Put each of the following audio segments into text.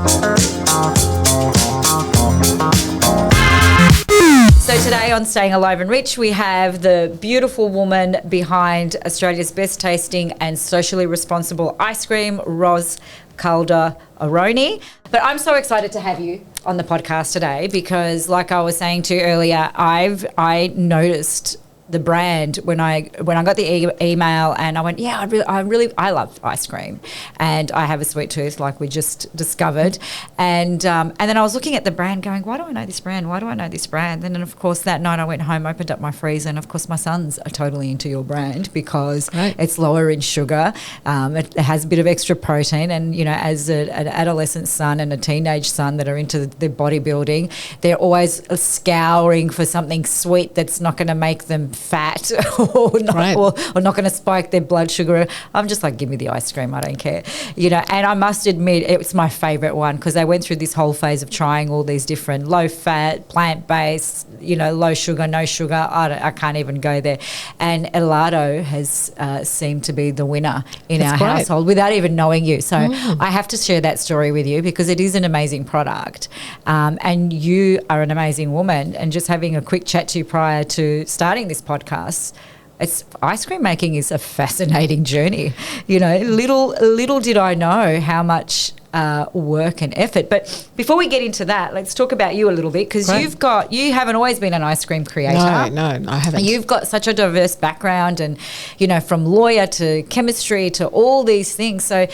So today on Staying Alive and Rich, we have the beautiful woman behind Australia's best tasting and socially responsible ice cream, Roz Kaldor-Aroni. But I'm so excited to have you on the podcast today because, like I was saying to you earlier, I noticed the brand when I got the email, and I went, yeah, I love ice cream, and I have a sweet tooth, like we just discovered, and then I was looking at the brand, going, why do I know this brand? Why do I know this brand? And then of course that night I went home, opened up my freezer, and of course my sons are totally into your brand because it's lower in sugar, it has a bit of extra protein, and you know, as an adolescent son and a teenage son that are into the bodybuilding, they're always scouring for something sweet that's not going to make them fat or not going to spike their blood sugar. I'm just like, give me the ice cream, I don't care, you know. And I must admit, it's my favorite one because they went through this whole phase of trying all these different low fat, plant based, you know, low sugar, no sugar. I can't even go there. And ELATO has seemed to be the winner in our household without even knowing you. So I have to share that story with you because it is an amazing product, and you are an amazing woman. And just having a quick chat to you prior to starting this podcast, ice cream making is a fascinating journey. You know, little did I know how much work and effort. But before we get into that, let's talk about you a little bit because you haven't always been an ice cream creator. No, I haven't. And you've got such a diverse background, and you know, from lawyer to chemistry to all these things. So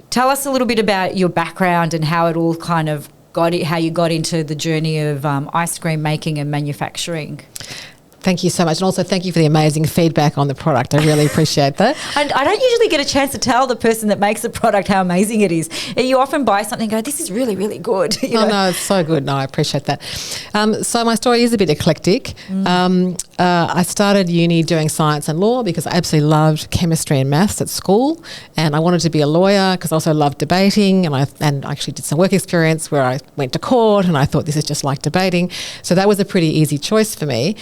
tell us a little bit about your background and how it all kind of how you got into the journey of ice cream making and manufacturing. Thank you so much. And also thank you for the amazing feedback on the product. I really appreciate that. I don't usually get a chance to tell the person that makes the product how amazing it is. You often buy something and go, this is really, really good. You know? No, it's so good. No, I appreciate that. So my story is a bit eclectic. I started uni doing science and law because I absolutely loved chemistry and maths at school, and I wanted to be a lawyer because I also loved debating, and I actually did some work experience where I went to court, and I thought this is just like debating. So that was a pretty easy choice for me.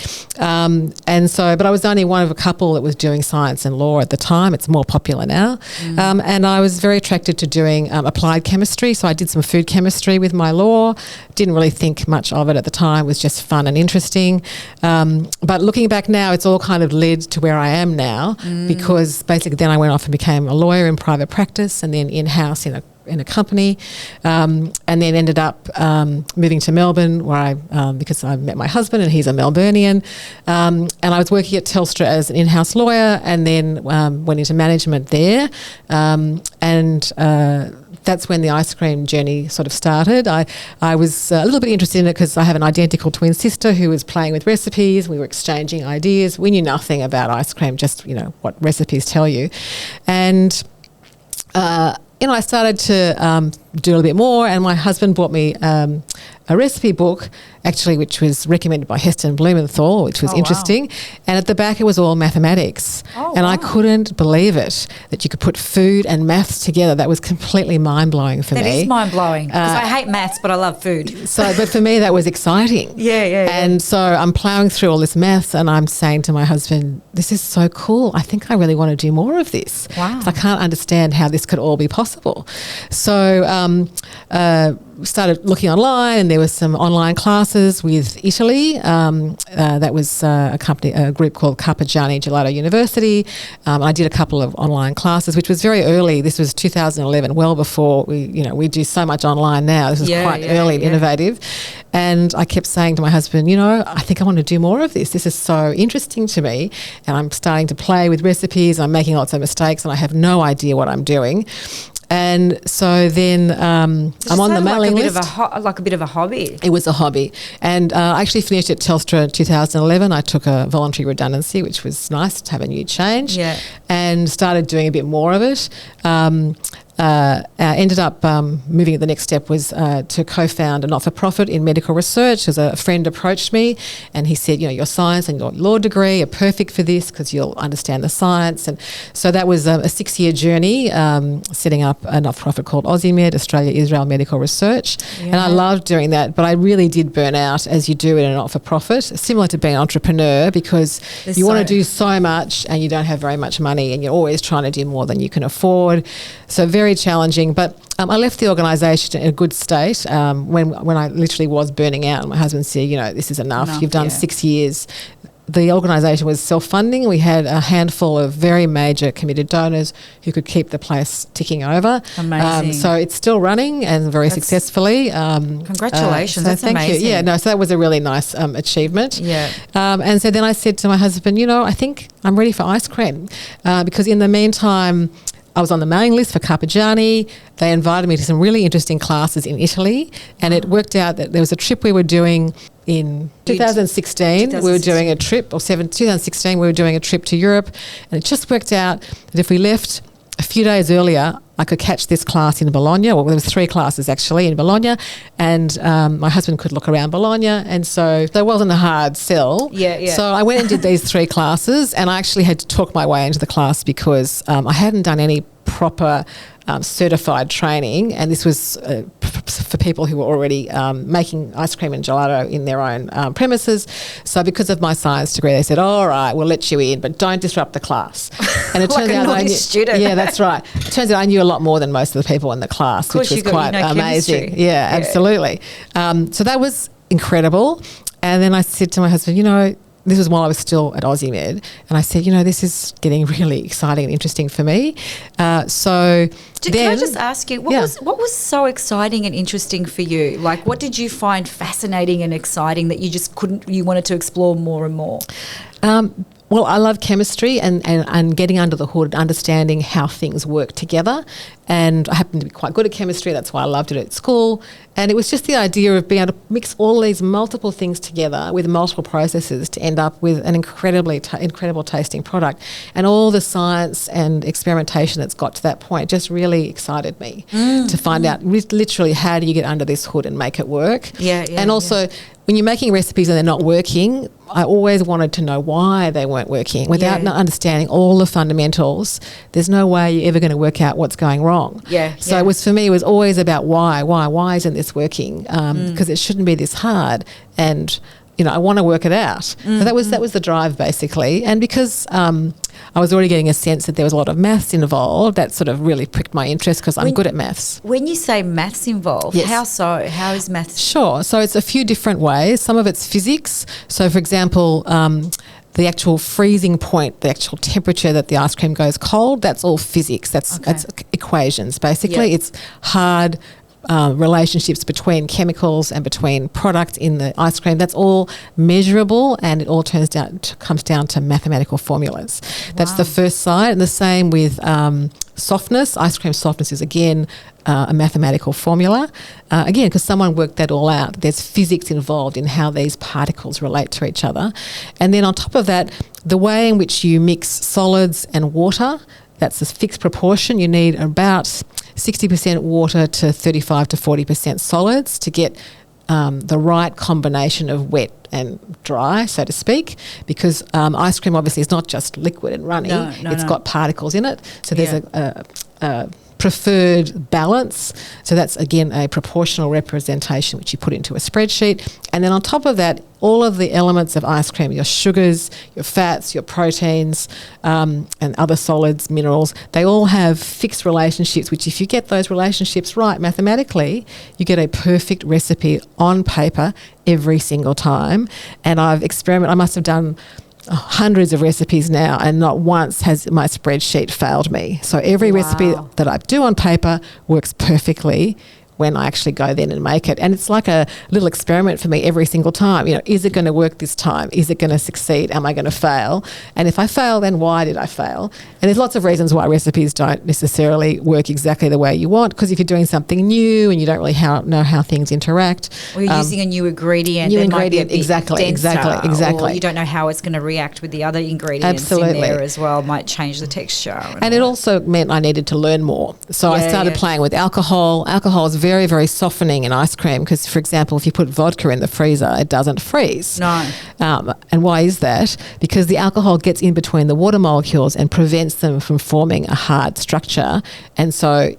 But I was only one of a couple that was doing science and law at the time. It's more popular now. And I was very attracted to doing applied chemistry. So I did some food chemistry with my law. Didn't really think much of it at the time. It was just fun and interesting. But looking back now, it's all kind of led to where I am now because basically then I went off and became a lawyer in private practice and then in-house in a company, and then ended up moving to Melbourne where because I met my husband and he's a Melburnian, and I was working at Telstra as an in-house lawyer, and then went into management there, and that's when the ice cream journey sort of started. I was a little bit interested in it because I have an identical twin sister who was playing with recipes. We were exchanging ideas. We knew nothing about ice cream, just, you know, what recipes tell you. And I started to do a little bit more, and my husband bought me a recipe book, actually, which was recommended by Heston Blumenthal, which was interesting. Wow. And at the back, it was all mathematics. I couldn't believe it, that you could put food and maths together. That was completely mind-blowing for me. That is mind-blowing, because I hate maths, but I love food. But for me, that was exciting. Yeah. And so I'm ploughing through all this maths, and I'm saying to my husband, this is so cool. I think I really want to do more of this. Wow. I can't understand how this could all be possible. So started looking online, and there were some online classes with Italy. That was a group called Carpigiani Gelato University. I did a couple of online classes, which was very early. This was 2011, well before we do so much online now. This was quite early and innovative. And I kept saying to my husband, I think I want to do more of this. This is so interesting to me. And I'm starting to play with recipes. I'm making lots of mistakes, and I have no idea what I'm doing. And so then I'm on the mailing list. Like a bit of a hobby. It was a hobby. And I actually finished at Telstra in 2011. I took a voluntary redundancy, which was nice to have a new change. Yeah. And started doing a bit more of it. Ended up moving. The next step was to co-found a not-for-profit in medical research, as a friend approached me and he said, your science and your law degree are perfect for this because you'll understand the science. And so that was a 6-year journey, setting up a not-for-profit called AussieMed, Australia-Israel Medical Research. Yeah. And I loved doing that, but I really did burn out, as you do in a not-for-profit, similar to being an entrepreneur, because you want to do so much and you don't have very much money and you're always trying to do more than you can afford. So very very challenging. But I left the organisation in a good state when I literally was burning out. And my husband said, this is enough. You've done 6 years. The organisation was self-funding. We had a handful of very major committed donors who could keep the place ticking over. Amazing. So it's still running and very successfully. Congratulations. That's thank amazing. you. Yeah, so that was a really nice achievement. Yeah. And so then I said to my husband, I think I'm ready for ice cream because in the meantime, I was on the mailing list for Carpigiani. They invited me to some really interesting classes in Italy, and it worked out that there was a trip we were doing in 2016. We were doing a trip, 2016, we were doing a trip to Europe, and it just worked out that if we left a few days earlier, I could catch this class in Bologna. Well, there was 3 classes actually in Bologna, and my husband could look around Bologna, and so there wasn't a hard sell. Yeah. So I went and did these 3 classes, and I actually had to talk my way into the class because I hadn't done any proper certified training, and this was for people who were already making ice cream and gelato in their own premises. So because of my science degree, they said, all right, we'll let you in, but don't disrupt the class. And it turns out I knew, student. Yeah, that's right. It turns out I knew a lot more than most of the people in the class, which was quite amazing. Yeah, absolutely. So that was incredible. And then I said to my husband, this was while I was still at Aussie Med, and I said, this is getting really exciting and interesting for me. Can I just ask you, what was so exciting and interesting for you? Like, what did you find fascinating and exciting that you wanted to explore more and more? Well, I love chemistry and getting under the hood, understanding how things work together. And I happen to be quite good at chemistry. That's why I loved it at school. And it was just the idea of being able to mix all these multiple things together with multiple processes to end up with an incredible tasting product. And all the science and experimentation that's got to that point just really excited me to find out literally how do you get under this hood and make it work. And also, when you're making recipes and they're not working, I always wanted to know why they weren't working. Without not understanding all the fundamentals, there's no way you're ever going to work out what's going wrong. So it was, for me, it was always about why isn't this working? Because it shouldn't be this hard. And I want to work it out. So that was the drive, basically. And because I was already getting a sense that there was a lot of maths involved, that sort of really pricked my interest because I'm good at maths. When you say maths involved, how so? How is maths? Sure. So it's a few different ways. Some of it's physics. So, for example, the actual freezing point, the actual temperature that the ice cream goes cold, that's all physics. That's equations, basically. It's hard relationships between chemicals and between products in the ice cream. That's all measurable, and it all comes down to mathematical formulas. That's the first side. And the same with softness. Ice cream softness is, again, a mathematical formula. Again, because someone worked that all out. There's physics involved in how these particles relate to each other. And then on top of that, the way in which you mix solids and water, that's a fixed proportion. You need about 60% water to 35 to 40% solids to get the right combination of wet and dry, so to speak, because ice cream obviously is not just liquid and runny. It's got particles in it. So there's a preferred balance. So that's, again, a proportional representation which you put into a spreadsheet. And then on top of that, all of the elements of ice cream, your sugars, your fats, your proteins, and other solids, minerals, they all have fixed relationships, which if you get those relationships right mathematically, you get a perfect recipe on paper every single time. And I must have done hundreds of recipes now, and not once has my spreadsheet failed me. So every recipe that I do on paper works perfectly when I actually go then and make it. And it's like a little experiment for me every single time. Is it going to work this time? Is it going to succeed? Am I going to fail? And if I fail, then why did I fail? And there's lots of reasons why recipes don't necessarily work exactly the way you want, because if you're doing something new and you don't really know how things interact. Or you're using a new ingredient. Exactly. Or you don't know how it's going to react with the other ingredients in there as well. Might change the texture. And it also meant I needed to learn more. So I started playing with alcohol. Alcohol is very, very softening in ice cream because, for example, if you put vodka in the freezer, it doesn't freeze. No. And why is that? Because the alcohol gets in between the water molecules and prevents them from forming a hard structure. And so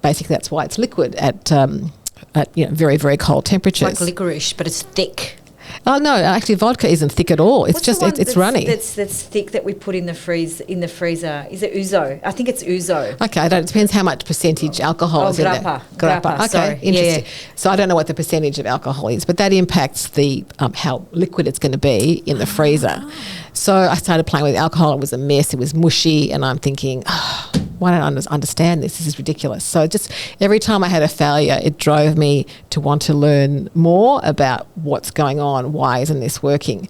that's why it's liquid at very, very cold temperatures. It's like licorice, but it's thick. Oh no, actually vodka isn't thick at all. It's What's just the one it's runny. That's thick that we put in the freezer. Is it ouzo? I think it's ouzo. Okay, it depends how much percentage alcohol is in there. Grappa. Okay, Sorry. interesting. Yeah. So I don't know what the percentage of alcohol is, but that impacts the how liquid it's going to be in the freezer. So I started playing with alcohol. It was a mess. It was mushy, and I'm thinking, why don't I understand this? This is ridiculous. So just every time I had a failure, it drove me to want to learn more about what's going on. Why isn't this working?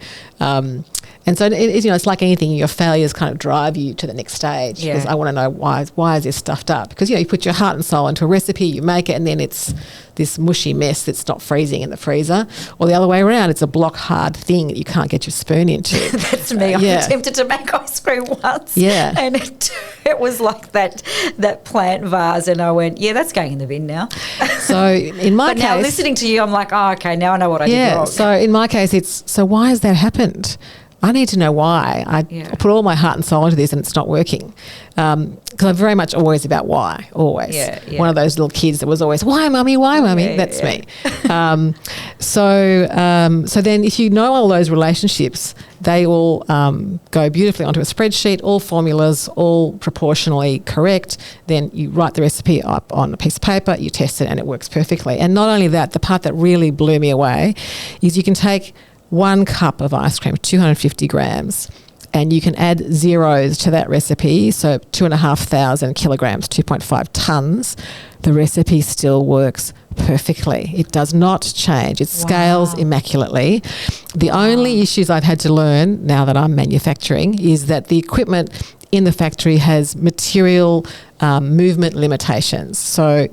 And so it's like anything. Your failures kind of drive you to the next stage because I want to know why is this stuffed up? Because you put your heart and soul into a recipe, you make it, and then it's this mushy mess that's not freezing in the freezer, or the other way around. It's a block hard thing that you can't get your spoon into. That's me. I attempted to make ice cream once. Yeah, and it was like that plant vase, and I went, that's going in the bin now. So in my case, now listening to you, I'm like, okay, now I know what I did wrong. So in my case, so why has that happened? I need to know why. I put all my heart and soul into this and it's not working. Because I'm very much always about why, always. One of those little kids that was always, why, mummy, why, mummy? That's me. So then if you know all those relationships, they all go beautifully onto a spreadsheet, all formulas, all proportionally correct. Then you write the recipe up on a piece of paper, you test it, and it works perfectly. And not only that, the part that really blew me away is you can take 1 cup of ice cream, 250 grams, and you can add zeros to that recipe, so 2,500 kilograms, 2.5 tons. The recipe still works perfectly. It does not change. It scales immaculately. The only issues I've had to learn now that I'm manufacturing is that the equipment in the factory has material movement limitations. So,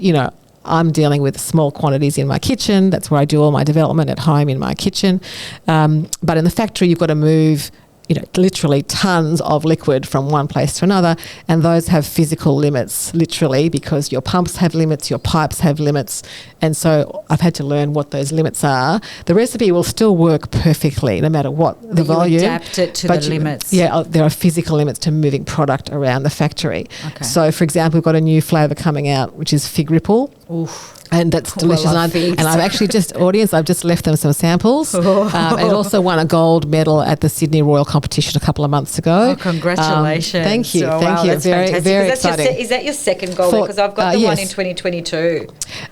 I'm dealing with small quantities in my kitchen. That's where I do all my development at home in my kitchen. But in the factory, you've got to move, literally tons of liquid from one place to another. And those have physical limits, literally, because your pumps have limits, your pipes have limits. And so I've had to learn what those limits are. The recipe will still work perfectly, no matter what the volume. You adapt it to the limits. Yeah, there are physical limits to moving product around the factory. Okay. So, for example, we've got a new flavour coming out, which is fig ripple. Oof. And that's delicious. And I've actually I've just left them some samples. It also won a gold medal at the Sydney Royal Competition a couple of months ago. Oh, congratulations. Thank you. Thank you. That's very, fantastic. very exciting. Is that your second gold? Because I've got the one in 2022.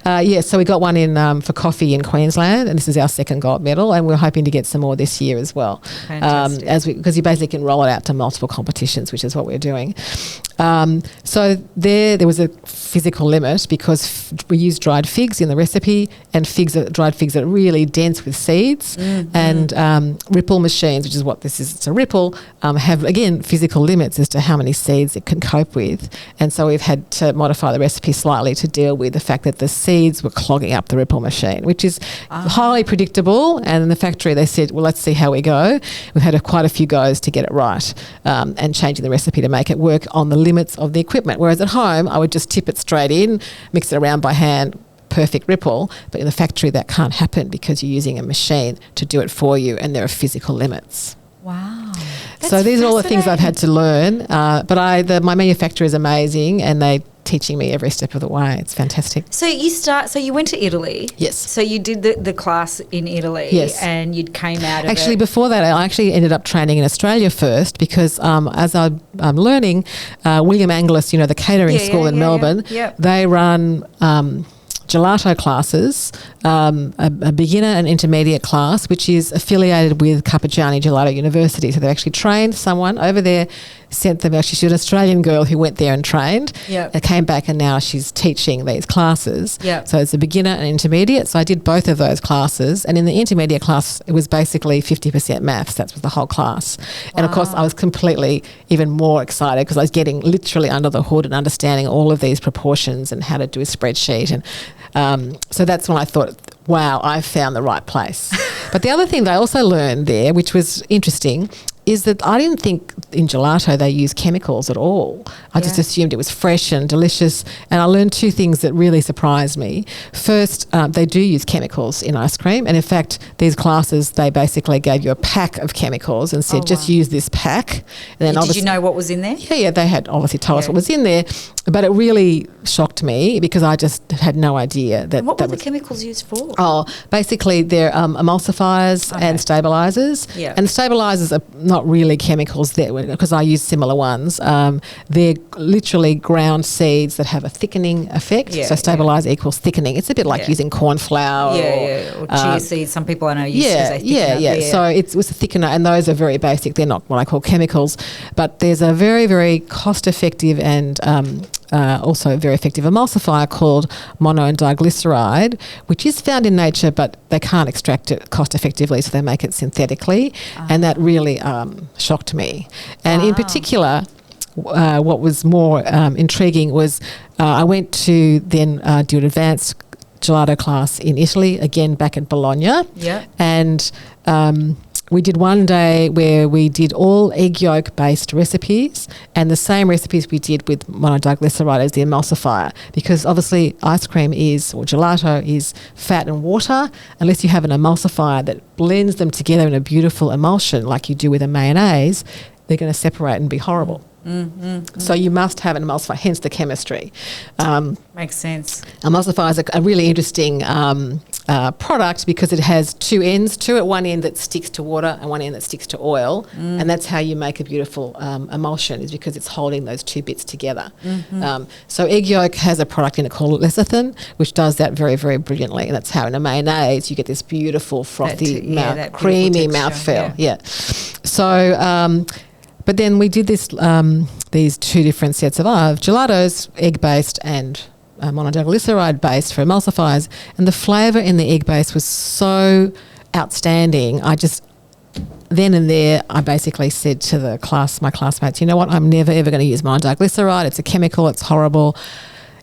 Yes, so we got one in for coffee in Queensland, and this is our second gold medal, and we're hoping to get some more this year as well. Fantastic. Because you basically can roll it out to multiple competitions, which is what we're doing. So there was a physical limit because we use dried figs in the recipe, and dried figs are really dense with seeds. And ripple machines, which is what this is, it's a ripple, have again physical limits as to how many seeds it can cope with. And so we've had to modify the recipe slightly to deal with the fact that the seeds were clogging up the ripple machine, which is highly predictable. And in the factory they said, well, let's see how we go. We've had quite a few goes to get it right, and changing the recipe to make it work on the limits of the equipment. Whereas at home I would just tip it straight in, mix it around by hand, perfect ripple. But in the factory that can't happen because you're using a machine to do it for you, and there are physical limits. Wow. So these are all the things I've had to learn. But my manufacturer is amazing, and they teaching me every step of the way. It's fantastic. So you went to Italy. Yes. So you did the class in Italy. Yes. And you came out of Actually, it. before that, I actually ended up training in Australia first because as I'm learning, William Angliss, the catering school in Melbourne, they run gelato classes, a beginner and intermediate class, which is affiliated with Carpigiani Gelato University. So they've actually trained someone over there, sent them. Actually, she's an Australian girl who went there and trained. Came back, and now she's teaching these classes. So it's a beginner and intermediate. So I did both of those classes, and in the intermediate class, it was basically 50% maths. That was the whole class. And of course, I was completely even more excited because I was getting literally under the hood and understanding all of these proportions and how to do a spreadsheet. And so that's when I thought, wow, I've found the right place. But the other thing that I also learned there, which was interesting, is that I didn't think in gelato they use chemicals at all. I just assumed it was fresh and delicious. And I learned two things that really surprised me. First, they do use chemicals in ice cream. And in fact, these classes, they basically gave you a pack of chemicals and said, just use this pack. And then did you know what was in there? Yeah, they had obviously told us what was in there. But it really shocked me because I just had no idea that. And what were the chemicals used for? Oh, basically they're emulsifiers and stabilisers. Yeah. And the stabilisers are not really chemicals there because I use similar ones. They're literally ground seeds that have a thickening effect. So stabiliser equals thickening. It's a bit like using corn flour or chia seeds. Some people I know use as a thickener. So it was a thickener, and those are very basic. They're not what I call chemicals. But there's a very, very cost-effective and also a very effective emulsifier called mono and diglyceride, which is found in nature, but they can't extract it cost effectively, so they make it synthetically. And that really shocked me. And in particular, what was more intriguing was I went to then do an advanced gelato class in Italy, again back at Bologna. Yeah. And we did one day where we did all egg yolk based recipes, and the same recipes we did with monodiglyceride as the emulsifier, because obviously ice cream or gelato is fat and water. Unless you have an emulsifier that blends them together in a beautiful emulsion like you do with a mayonnaise, they're going to separate and be horrible. So you must have an emulsifier, hence the chemistry. Makes sense. Emulsifiers are a really interesting product because it has two ends to it, one end that sticks to water and one end that sticks to oil, and that's how you make a beautiful emulsion, is because it's holding those two bits together. So egg yolk has a product in it called lecithin, which does that very, very brilliantly, and that's how in a mayonnaise you get this beautiful frothy, creamy mouthfeel. So but then we did these two different sets of gelatos, egg-based and monodiglyceride-based for emulsifiers, and the flavour in the egg-based was so outstanding. Then and there, I basically said to my classmates, you know what, I'm never ever going to use monodiglyceride. It's a chemical, it's horrible,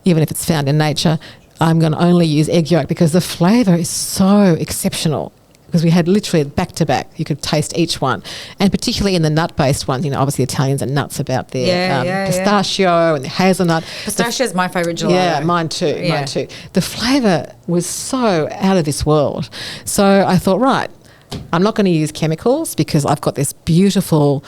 even if it's found in nature. I'm going to only use egg yolk because the flavour is so exceptional. Because we had literally back to back, you could taste each one, and particularly in the nut-based ones. You know, obviously Italians are nuts about their pistachio and the hazelnut. Pistachio is my favourite gelato. Yeah, mine too. Mine too. The flavour was so out of this world. So I thought, right, I'm not going to use chemicals because I've got this beautiful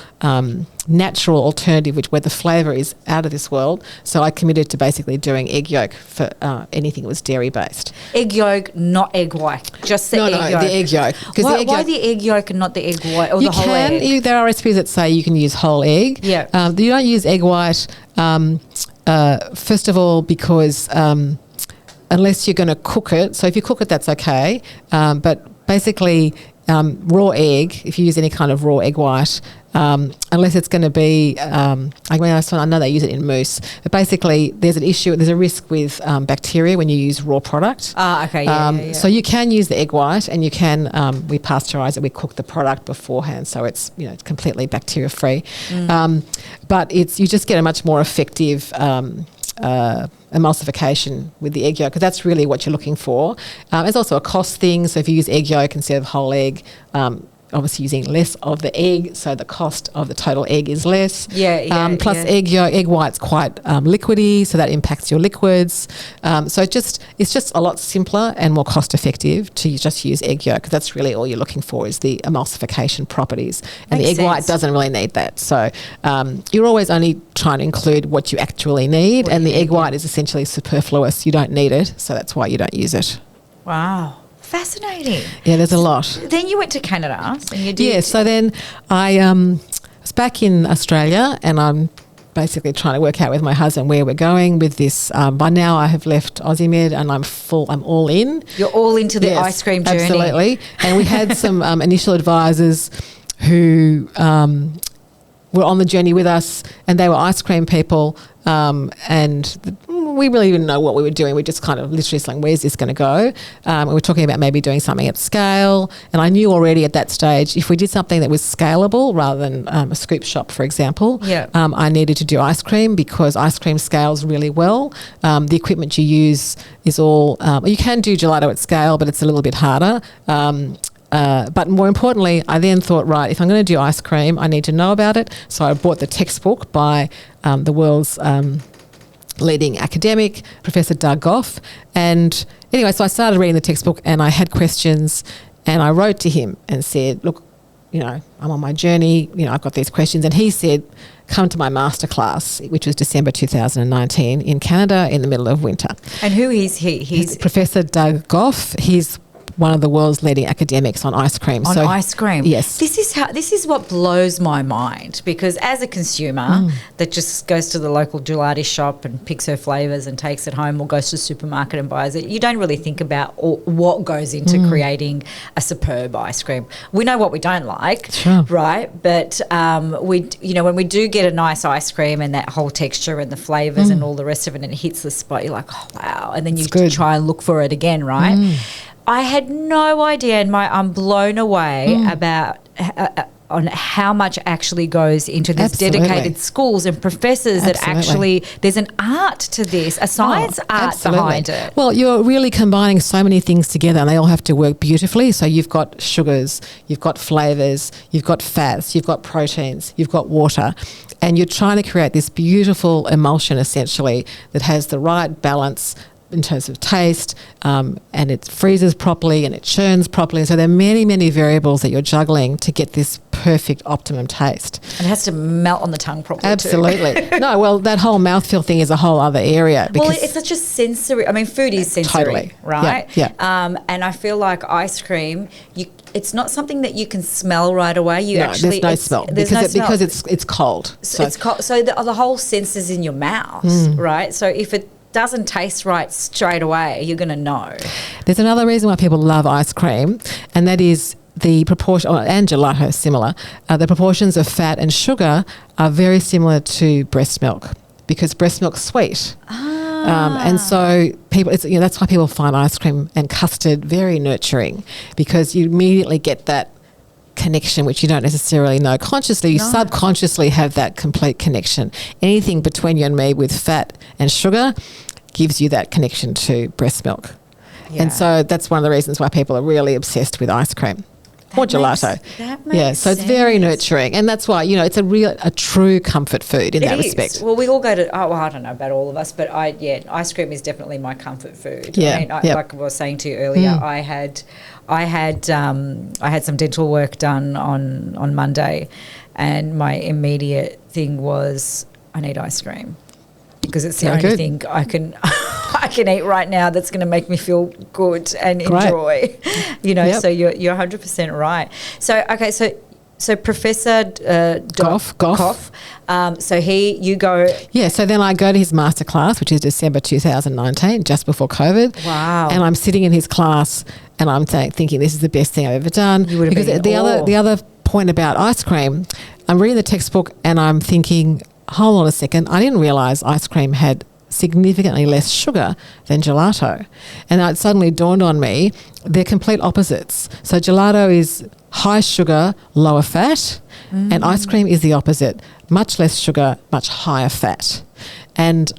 natural alternative where the flavour is out of this world. So I committed to basically doing egg yolk for anything that was dairy based. Egg yolk, not egg white. Just the egg yolk. The egg yolk. Why the egg yolk and not the egg white or the whole egg? There are recipes that say you can use whole egg. Yeah. You don't use egg white, first of all, because unless you're going to cook it. So if you cook it, that's okay. But basically, raw egg, if you use any kind of raw egg white, unless it's going to be, I know they use it in mousse, but basically there's a risk with bacteria when you use raw product. Okay, So you can use the egg white, and you can, we pasteurize it, we cook the product beforehand, so it's completely bacteria free. But you just get a much more effective emulsification with the egg yolk, because that's really what you're looking for. It's also a cost thing, so if you use egg yolk instead of whole egg, obviously using less of the egg, so the cost of the total egg is less. Plus egg white's quite liquidy, so that impacts your liquids. So it's just a lot simpler and more cost effective to just use egg yolk, because that's really all you're looking for is the emulsification properties. And the egg white doesn't really need that. So you're always only trying to include what you actually need, and the egg white is essentially superfluous. You don't need it, so that's why you don't use it. Wow. Fascinating. Yeah, there's a lot. Then you went to Canada and you did... Yeah, so then I was back in Australia, and I'm basically trying to work out with my husband where we're going with this. By now I have left AussieMed and I'm all in. You're all into the ice cream journey. Absolutely. And we had some initial advisors who were on the journey with us, and they were ice cream people, and we really didn't know what we were doing. We just kind of literally saying, where's this going to go? We were talking about maybe doing something at scale, and I knew already at that stage if we did something that was scalable rather than a scoop shop, for example, I needed to do ice cream because ice cream scales really well. The equipment you use is all, you can do gelato at scale, but it's a little bit harder. But more importantly, I then thought, right, if I'm going to do ice cream, I need to know about it. So I bought the textbook by the world's leading academic, Professor Doug Goff. And anyway, so I started reading the textbook and I had questions and I wrote to him and said, look, I'm on my journey, I've got these questions. And he said, come to my masterclass, which was December 2019 in Canada in the middle of winter. And who is he? He's Professor Doug Goff. He's one of the world's leading academics on ice cream. Ice cream. Yes. This is what blows my mind, because as a consumer that just goes to the local gelati shop and picks her flavours and takes it home, or goes to the supermarket and buys it, you don't really think about what goes into creating a superb ice cream. We know what we don't like, sure, right? But when we do get a nice ice cream and that whole texture and the flavours and all the rest of it, and it hits the spot, you're like, oh wow, and then you try and look for it again, right? I had no idea, and I'm blown away about on how much actually goes into this. Dedicated schools and professors that actually, there's an art to this, a science art behind it. Well, you're really combining so many things together and they all have to work beautifully. So you've got sugars, you've got flavours, you've got fats, you've got proteins, you've got water, and you're trying to create this beautiful emulsion essentially that has the right balance in terms of taste, and it freezes properly and it churns properly. So there are many, many variables that you're juggling to get this perfect optimum taste. And it has to melt on the tongue properly. Absolutely. No, well, that whole mouthfeel thing is a whole other area. Well, it's such a sensory, food is sensory, totally, right? Yeah. And I feel like ice cream, it's not something that you can smell right away. There's no smell because it's cold. So it's cold. So the whole sense is in your mouth, right? So if it doesn't taste right straight away, you're going to know. There's another reason why people love ice cream, and that is the proportion, and gelato is similar, the proportions of fat and sugar are very similar to breast milk, because breast milk's sweet. And so people, that's why people find ice cream and custard very nurturing, because you immediately get that connection, which you don't necessarily know consciously. You subconsciously have that complete connection. Anything between you and me with fat and sugar gives you that connection to breast milk. Yeah. And so that's one of the reasons why people are really obsessed with ice cream or gelato. That makes so it's very nurturing, and that's why it's a true comfort food in that respect. Well, we all go to I don't know about all of us, but ice cream is definitely my comfort food. Yeah, like I was saying to you earlier, I had some dental work done on Monday, and my immediate thing was I need ice cream, because it's the only thing I can eat right now that's going to make me feel good and enjoy. So you're 100% right. So okay, so Professor Goff. So you go. Yeah. So then I go to his masterclass, which is December 2019, just before COVID. Wow. And I'm sitting in his class, and I'm thinking this is the best thing I've ever done. You would have been the other point about ice cream, I'm reading the textbook and I'm thinking, hold on a second, I didn't realise ice cream had significantly less sugar than gelato. And it suddenly dawned on me, they're complete opposites. So gelato is high sugar, lower fat, and ice cream is the opposite, much less sugar, much higher fat. And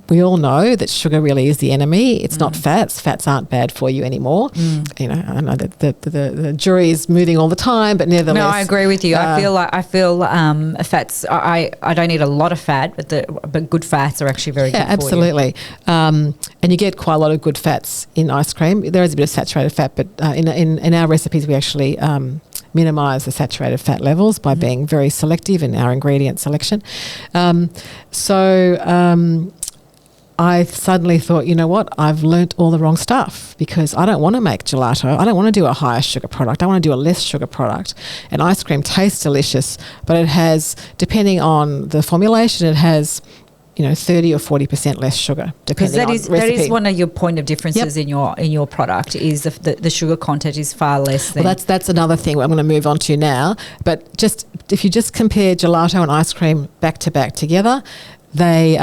we all know that sugar really is the enemy. It's not fats. Fats aren't bad for you anymore. I know that the jury is moving all the time, but nevertheless. No, I agree with you. I feel fats. I don't eat a lot of fat, but good fats are actually very good for you. Absolutely. And you get quite a lot of good fats in ice cream. There is a bit of saturated fat, but in our recipes we actually minimise the saturated fat levels by being very selective in our ingredient selection. I suddenly thought, you know what, I've learnt all the wrong stuff, because I don't want to make gelato. I don't want to do a higher sugar product. I want to do a less sugar product. And ice cream tastes delicious, but it has, depending on the formulation, it has 30 or 40% less sugar, depending on recipe. That is one of your point of differences in your product, is the sugar content is far less than. Well, that's another thing I'm going to move on to now. But if you just compare gelato and ice cream back to back together, they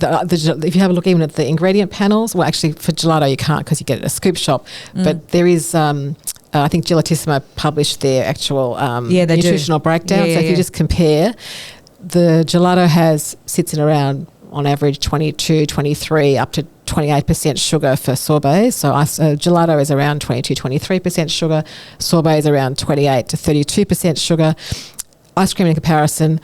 if you have a look even at the ingredient panels, well, actually for gelato you can't, because you get it at a scoop shop, but there is I think Gelatissimo published their actual nutritional breakdown. So if you just compare, the gelato sits in around on average 22, 23, up to 28% sugar for sorbets. So gelato is around 22, 23% sugar. Sorbet is around 28 to 32% sugar. Ice cream in comparison,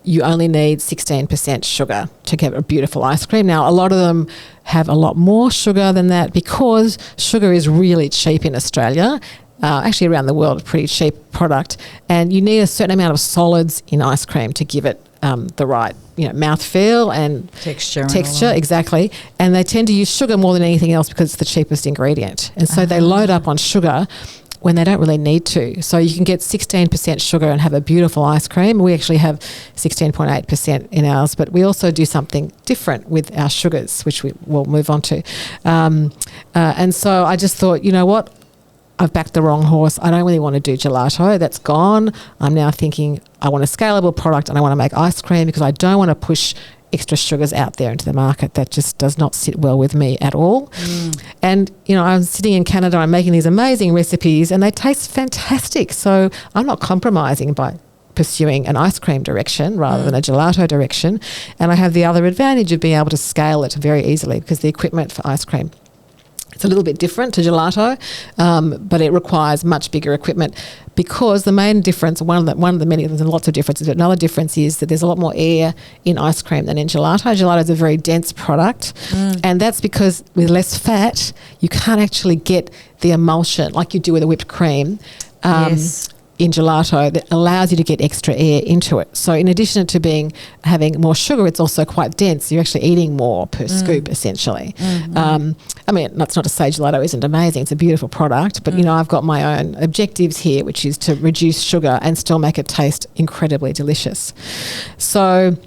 you only need 16% sugar to get a beautiful ice cream. Now, a lot of them have a lot more sugar than that because sugar is really cheap in Australia. Actually, around the world, a pretty cheap product. And you need a certain amount of solids in ice cream to give it the right, mouthfeel and texture. Exactly. And they tend to use sugar more than anything else because it's the cheapest ingredient. And so they load up on sugar when they don't really need to. So you can get 16% sugar and have a beautiful ice cream. We actually have 16.8% in ours, but we also do something different with our sugars, which we will move on to. And so I just thought, you know what? I've backed the wrong horse. I don't really want to do gelato. That's gone. I'm now thinking I want a scalable product and I want to make ice cream because I don't want to push extra sugars out there into the market. That just does not sit well with me at all. And, I'm sitting in Canada, I'm making these amazing recipes and they taste fantastic. So I'm not compromising by pursuing an ice cream direction rather than a gelato direction. And I have the other advantage of being able to scale it very easily because the equipment for ice cream, it's a little bit different to gelato, but it requires much bigger equipment because the main difference, one of the many, there's lots of differences, but another difference is that there's a lot more air in ice cream than in gelato. Gelato is a very dense product, and that's because with less fat, you can't actually get the emulsion like you do with a whipped cream. Yes. In gelato that allows you to get extra air into it. So in addition to having more sugar, it's also quite dense. You're actually eating more per scoop, essentially. That's not to say gelato isn't amazing. It's a beautiful product, but, I've got my own objectives here, which is to reduce sugar and still make it taste incredibly delicious. So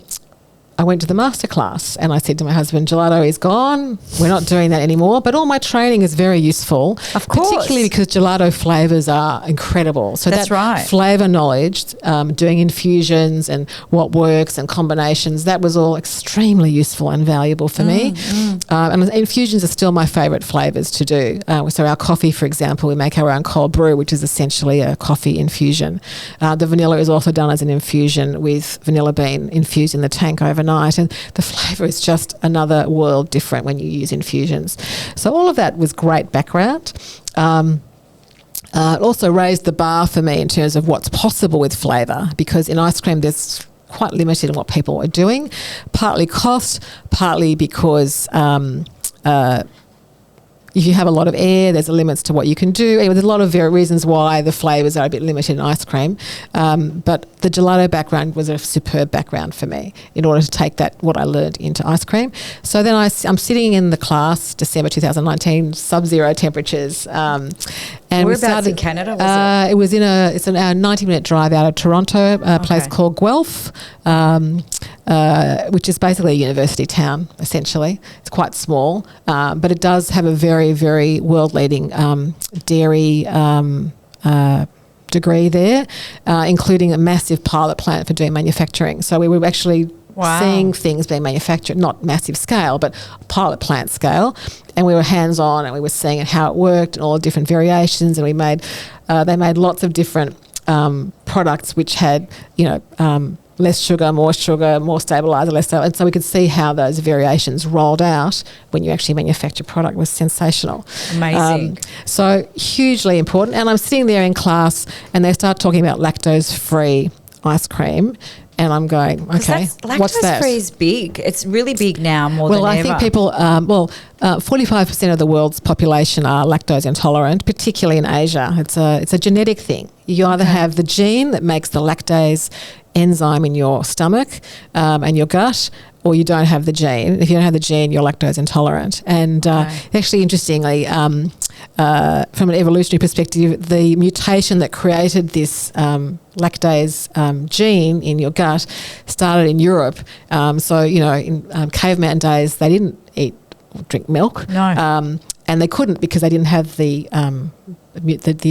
I went to the masterclass and I said to my husband, gelato is gone. We're not doing that anymore. But all my training is very useful. Of course. Particularly because gelato flavours are incredible. So that's right. Flavour knowledge, doing infusions and what works and combinations, that was all extremely useful and valuable for me. And infusions are still my favourite flavours to do. So our coffee, for example, we make our own cold brew, which is essentially a coffee infusion. The vanilla is also done as an infusion with vanilla bean infused in the tank overnight. And the flavour is just another world different when you use infusions. So all of that was great background. It also raised the bar for me in terms of what's possible with flavour, because in ice cream there's quite limited in what people are doing, partly cost, partly because if you have a lot of air, there's limits to what you can do. Anyway, there's a lot of reasons why the flavours are a bit limited in ice cream. But the gelato background was a superb background for me in order to take what I learned into ice cream. So then I'm sitting in the class, December 2019, sub-zero temperatures. And whereabouts in Canada was it? It's a 90-minute drive out of Toronto, a place called Guelph, which is basically a university town, essentially. It's quite small, but it does have a very, very world-leading dairy degree there, including a massive pilot plant for doing manufacturing. So we were actually seeing things being manufactured, not massive scale, but pilot plant scale. And we were hands-on and we were seeing how it worked and all the different variations. And they made lots of different products which had, less sugar, more stabiliser, less stabiliser. And so we could see how those variations rolled out when you actually manufacture product. Was sensational. Amazing. So hugely important. And I'm sitting there in class and they start talking about lactose-free ice cream. And I'm going, okay, what's that? Lactose-free is big. It's really big now more than ever. Well, I think people, 45% of the world's population are lactose intolerant, particularly in Asia. It's a genetic thing. You either have the gene that makes the lactase enzyme in your stomach and your gut, or you don't have the gene. If you don't have the gene, you're lactose intolerant. And actually, interestingly, from an evolutionary perspective, the mutation that created this lactase gene in your gut started in Europe. In caveman days, they didn't drink milk. No. And they couldn't because they didn't have the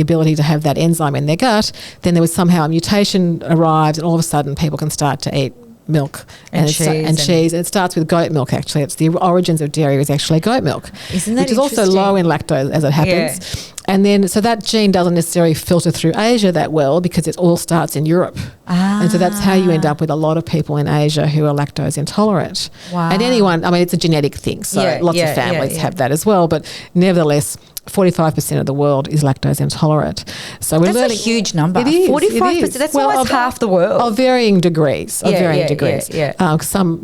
ability to have that enzyme in their gut. Then there was somehow a mutation arrived, and all of a sudden people can start to eat milk and cheese. And it starts with goat milk, actually. It's the origins of dairy is actually goat milk. Isn't that which is also low in lactose, as it happens. And then, so that gene doesn't necessarily filter through Asia that well because it all starts in Europe. And so that's how you end up with a lot of people in Asia who are lactose intolerant. Wow. And anyone, I mean, it's a genetic thing. So lots of families have that as well. But nevertheless, 45% of the world is lactose intolerant. So we're learning. That's a huge number. It is. 45%. That's almost half the world. Of varying degrees. Yeah. Some,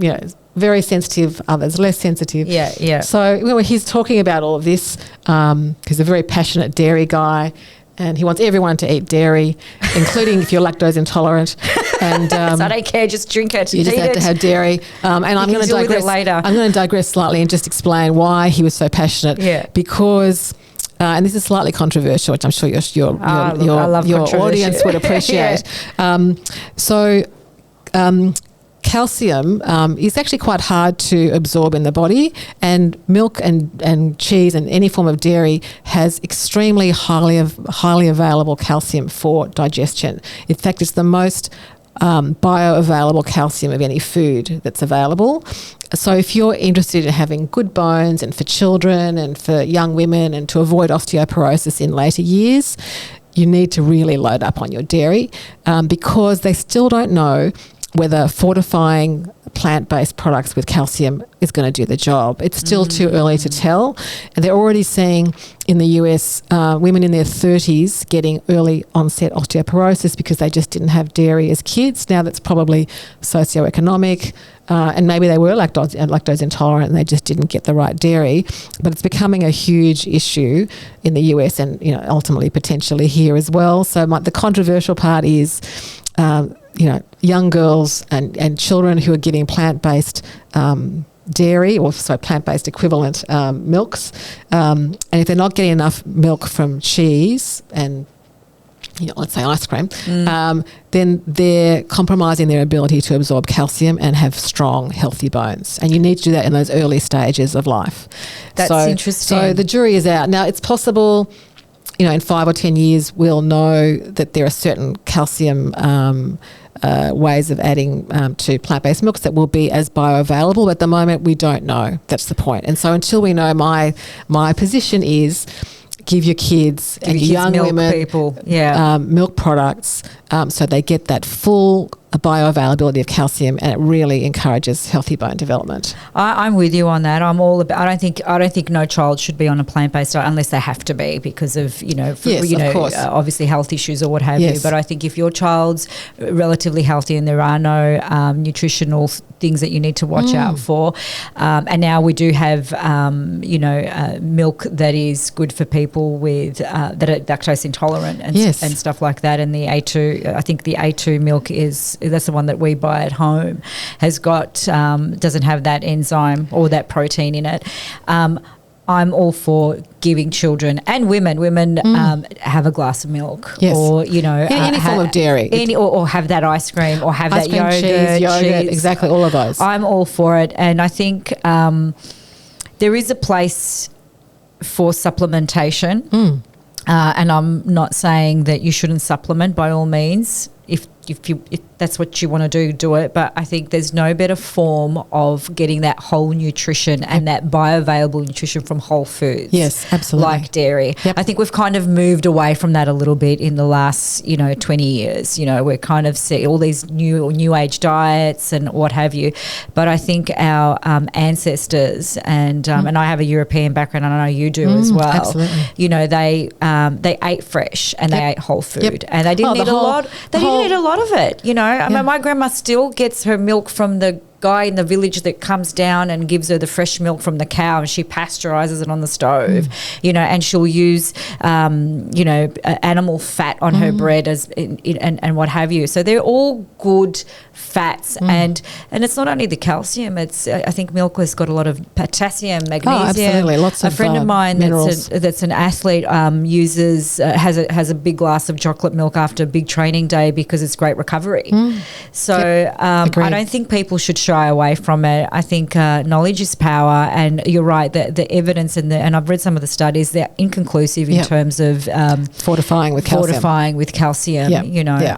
very sensitive, others less sensitive. Yeah. So he's talking about all of this because he's a very passionate dairy guy. And he wants everyone to eat dairy, including if you're lactose intolerant. And so I don't care, just drink it. You just have to have dairy. And I'm going to digress later. I'm going to digress slightly and just explain why he was so passionate. Yeah. Because, and this is slightly controversial, which I'm sure your audience would appreciate. Calcium is actually quite hard to absorb in the body, and milk and cheese and any form of dairy has extremely highly available calcium for digestion. In fact, it's the most bioavailable calcium of any food that's available. So if you're interested in having good bones and for children and for young women and to avoid osteoporosis in later years, you need to really load up on your dairy because they still don't know whether fortifying plant-based products with calcium is going to do the job. It's still too early to tell. And they're already seeing in the US women in their 30s getting early onset osteoporosis because they just didn't have dairy as kids. Now that's probably socioeconomic and maybe they were lactose intolerant and they just didn't get the right dairy. But it's becoming a huge issue in the US and ultimately potentially here as well. So the controversial part is young girls and children who are getting plant-based dairy or plant-based equivalent milks. And if they're not getting enough milk from cheese and, let's say ice cream, then they're compromising their ability to absorb calcium and have strong, healthy bones. And you need to do that in those early stages of life. That's interesting. So the jury is out. Now, it's possible, in 5 or 10 years, we'll know that there are certain calcium ways of adding to plant-based milks that will be as bioavailable. But at the moment, we don't know. That's the point. And so until we know, my position is give your kids and your young women milk products so they get that full bioavailability of calcium, and it really encourages healthy bone development. I'm with you on that. I'm all about. I don't think no child should be on a plant-based diet unless they have to be because of of course. Obviously health issues or what have you. But I think if your child's relatively healthy and there are no nutritional things that you need to watch out for, and now we do have milk that is good for people with that are lactose intolerant and stuff like that. And the A2, I think the A2 milk that's the one that we buy at home, has got doesn't have that enzyme or that protein in it. I'm all for giving children and women have a glass of milk or any form of dairy, or have that ice cream or have ice that cream, yogurt, exactly, all of those. I'm all for it, and I think there is a place for supplementation, and I'm not saying that you shouldn't supplement by all means. If that's what you want to do it. But I think there's no better form of getting that whole nutrition and that bioavailable nutrition from whole foods. Yes, absolutely. Like dairy. Yep. I think we've kind of moved away from that a little bit in the last, 20 years. We're kind of see all these new age diets and what have you. But I think our ancestors and I have a European background, and I know you do as well. Absolutely. They ate fresh and they ate whole food, and they didn't eat a lot. They didn't eat a lot of it. I mean, my grandma still gets her milk from the guy in the village that comes down and gives her the fresh milk from the cow, and she pasteurizes it on the stove, and she'll use, animal fat on her bread and what have you. So they're all good fats, and it's not only the calcium. It's I think milk has got a lot of potassium, magnesium. Oh, absolutely, lots of a friend of mine that's an athlete uses has a big glass of chocolate milk after a big training day because it's great recovery. So I don't think people should shy away from it. I think knowledge is power, and you're right that the evidence and I've read some of the studies, they're inconclusive in terms of fortifying with calcium.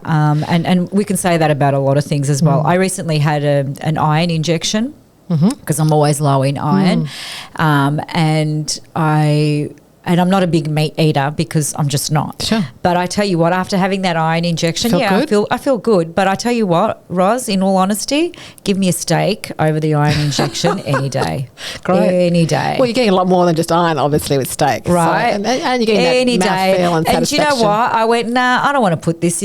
And we can say that about a lot of things as well. I recently had an iron injection because I'm always low in iron, and I and I'm not a big meat eater because I'm just not. Sure. But I tell you what, after having that iron injection, Felt yeah, good? I feel good. But I tell you what, Roz, in all honesty, give me a steak over the iron injection any day. Great. Any day. Well, you're getting a lot more than just iron, obviously, with steak. Right. So, and you're getting any that day. mouthfeel and And do you know satisfaction. what? I went, nah, I don't want to put this,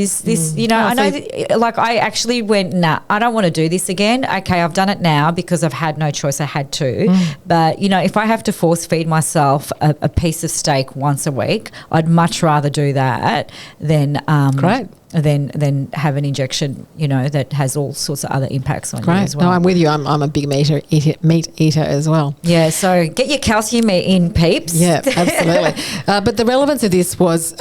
you know, Oh, I know, so I actually went, nah, I don't want to do this again. Okay, I've done it now because I've had no choice. I had to. But, you know, if I have to force feed myself a piece of steak once a week, I'd much rather do that than Great. than have an injection, you know, that has all sorts of other impacts on you as well. No, I'm with you. I'm a big meat eater as well. Yeah, so get your calcium in, peeps. Yeah, absolutely. But the relevance of this was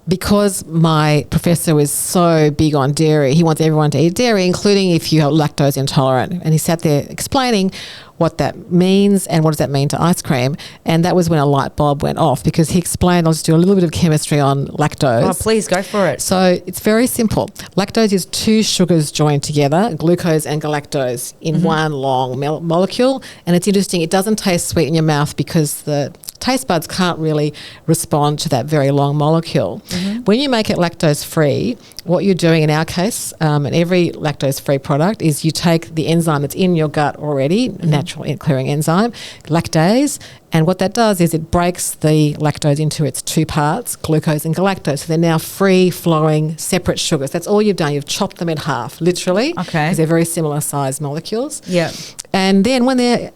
because my professor was so big on dairy, he wants everyone to eat dairy, including if you are lactose intolerant. And he sat there explaining what that means and what does that mean to ice cream. And that was when a light bulb went off, because he explained, I'll just do a little bit of chemistry on lactose. Oh, please go for it. So it's very simple. Lactose is two sugars joined together, glucose and galactose, in one long molecule. And it's interesting, it doesn't taste sweet in your mouth because the taste buds can't really respond to that very long molecule. When you make it lactose free, what you're doing in our case, and every lactose free product, is you take the enzyme that's in your gut already, natural clearing enzyme, lactase, and what that does is it breaks the lactose into its two parts, glucose and galactose. So they're now free flowing separate sugars. That's all you've done. You've chopped them in half, literally. Okay. Because they're very similar size molecules. Yeah. And then when they're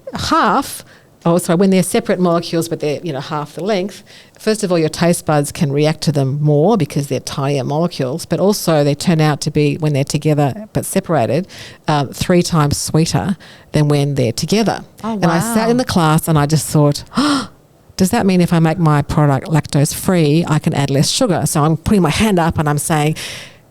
when they're separate molecules but they're, you know, half the length, first of all, your taste buds can react to them more because they're tinier molecules, but also they turn out to be, when they're together but separated, 3 times sweeter than when they're together. Oh, wow. And I sat in the class and I just thought, does that mean if I make my product lactose free, I can add less sugar? So I'm putting my hand up and I'm saying,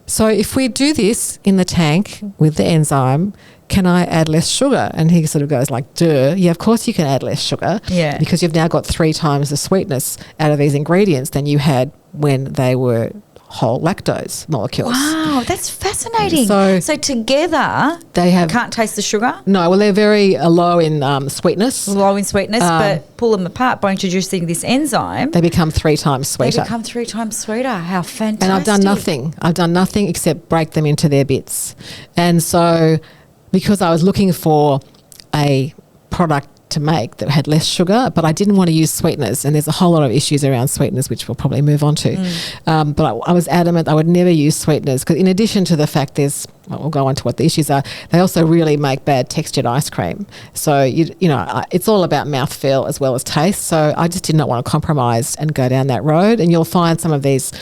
so if we do this in the tank with the enzyme, can I add less sugar? And he sort of goes like, duh. Yeah, of course you can add less sugar. Yeah. Because you've now got 3 times the sweetness out of these ingredients than you had when they were whole lactose molecules. Wow, that's fascinating. So together, they have can't taste the sugar? No, well, they're very low in sweetness. Low in sweetness, but pull them apart by introducing this enzyme. They become 3 times sweeter. They become 3 times sweeter. How fantastic. And I've done nothing. I've done nothing except break them into their bits. And so because I was looking for a product to make that had less sugar, but I didn't want to use sweeteners, and there's a whole lot of issues around sweeteners which we'll probably move on to. But I was adamant I would never use sweeteners, because in addition to the fact we'll go on to what the issues are, they also really make bad textured ice cream. So, it's all about mouthfeel as well as taste. So I just did not want to compromise and go down that road. And you'll find some of these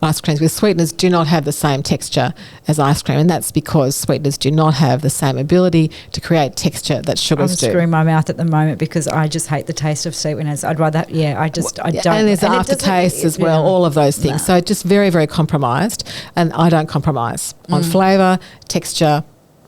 ice creams with sweeteners do not have the same texture as ice cream, and that's because sweeteners do not have the same ability to create texture that sugars do. I'm screwing my mouth at the moment because I just hate the taste of sweeteners. I'd rather, I don't. And there's aftertaste as well, all of those things. So just very, very compromised, and I don't compromise on flavour, texture,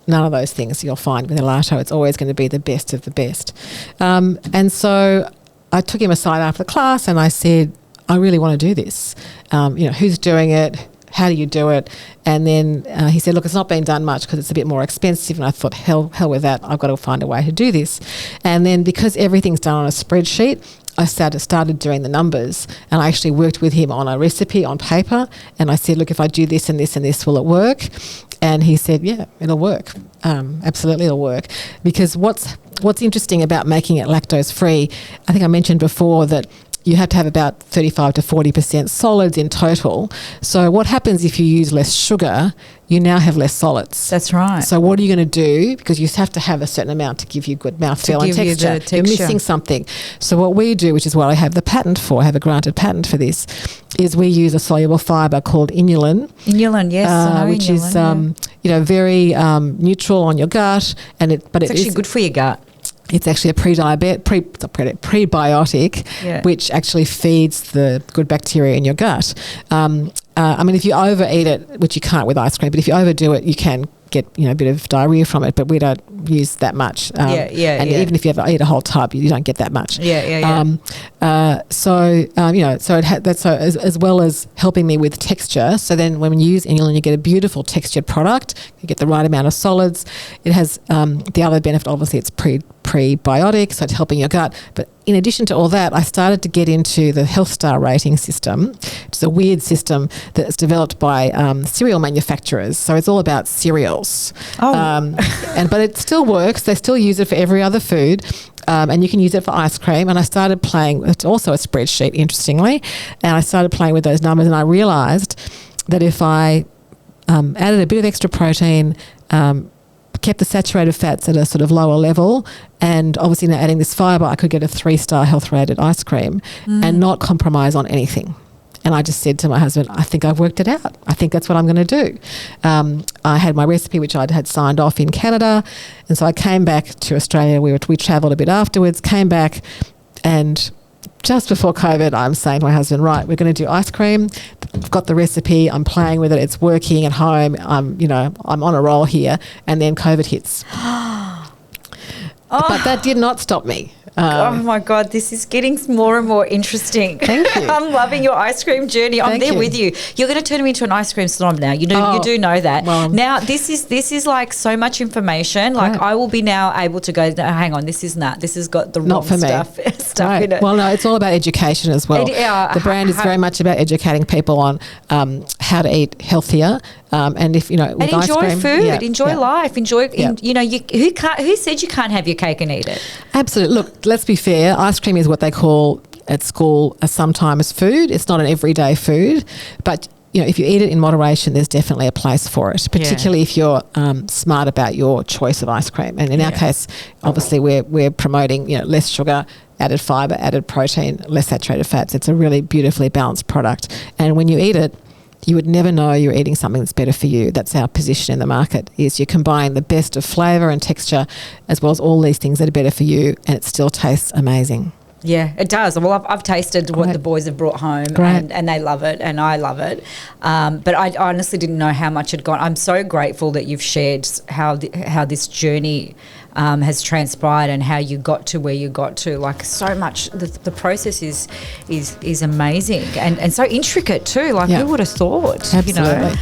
none of those things you'll find with ELATO. It's always going to be the best of the best. And so I took him aside after the class and I said, I really want to do this. Who's doing it? How do you do it? And then he said, look, it's not been done much because it's a bit more expensive. And I thought, hell with that. I've got to find a way to do this. And then because everything's done on a spreadsheet, I started doing the numbers, and I actually worked with him on a recipe on paper. And I said, look, if I do this and this and this, will it work? And he said, yeah, it'll work. Absolutely, it'll work. Because what's interesting about making it lactose free, I think I mentioned before that you have to have about 35 to 40% solids in total. So what happens if you use less sugar? You now have less solids. That's right. So what are you going to do? Because you have to have a certain amount to give you good mouthfeel and texture. You're missing something. So what we do, which is what I have the patent for, I have a granted patent for this, is we use a soluble fibre called inulin. Inulin, yes. Which inulin, is very neutral on your gut. It's actually good for your gut. It's actually a prebiotic, which actually feeds the good bacteria in your gut. I mean, if you overeat it, which you can't with ice cream, but if you overdo it, you can get a bit of diarrhea from it, but we don't use that much. And even if you ever eat a whole tub, you don't get that much. So it had that. So as well as helping me with texture. So then when you use inulin, you get a beautiful textured product. You get the right amount of solids. It has the other benefit. Obviously, it's prebiotic, so it's helping your gut. But in addition to all that, I started to get into the Health Star rating system. It's a weird system that's developed by cereal manufacturers. So it's all about cereals. But it still works. They still use it for every other food. And you can use it for ice cream. And I started playing, it's also a spreadsheet, interestingly. And I started playing with those numbers, and I realised that if I added a bit of extra protein, kept the saturated fats at a sort of lower level, and obviously now adding this fibre, I could get a 3-star health-rated ice cream and not compromise on anything. And I just said to my husband, I think I've worked it out. I think that's what I'm going to do. I had my recipe, which I had signed off in Canada. And so I came back to Australia. We travelled a bit afterwards, came back, and just before COVID, I'm saying to my husband, right, we're going to do ice cream. I've got the recipe. I'm playing with it. It's working at home. I'm on a roll here. And then COVID hits. But that did not stop me. Oh my God, this is getting more and more interesting. Thank you. I'm loving your ice cream journey. I'm there with you. You're going to turn me into an ice cream snob now. You do know that. Well, now this is like so much information. Like I will be now able to go, no, hang on, this is not. This has got the wrong stuff in it. Well, no, it's all about education as well. The brand is very much about educating people on how to eat healthier. And if with and enjoy ice cream, food, enjoy life, enjoy. Who said you can't have your cake and eat it? Absolutely. Look, let's be fair. Ice cream is what they call at school sometimes food. It's not an everyday food, but if you eat it in moderation, there's definitely a place for it. Particularly if you're smart about your choice of ice cream. And in our case, obviously, we're promoting less sugar, added fibre, added protein, less saturated fats. It's a really beautifully balanced product. And when you eat it, you would never know you're eating something that's better for you. That's our position in the market, is you combine the best of flavour and texture as well as all these things that are better for you, and it still tastes amazing. Yeah, it does. Well, I've tasted what the boys have brought home and they love it and I love it. But I honestly didn't know how much had gone. I'm so grateful that you've shared how this journey has transpired and how you got to where you got to. Like so much, the process is amazing and so intricate too. Like who would have thought? Absolutely.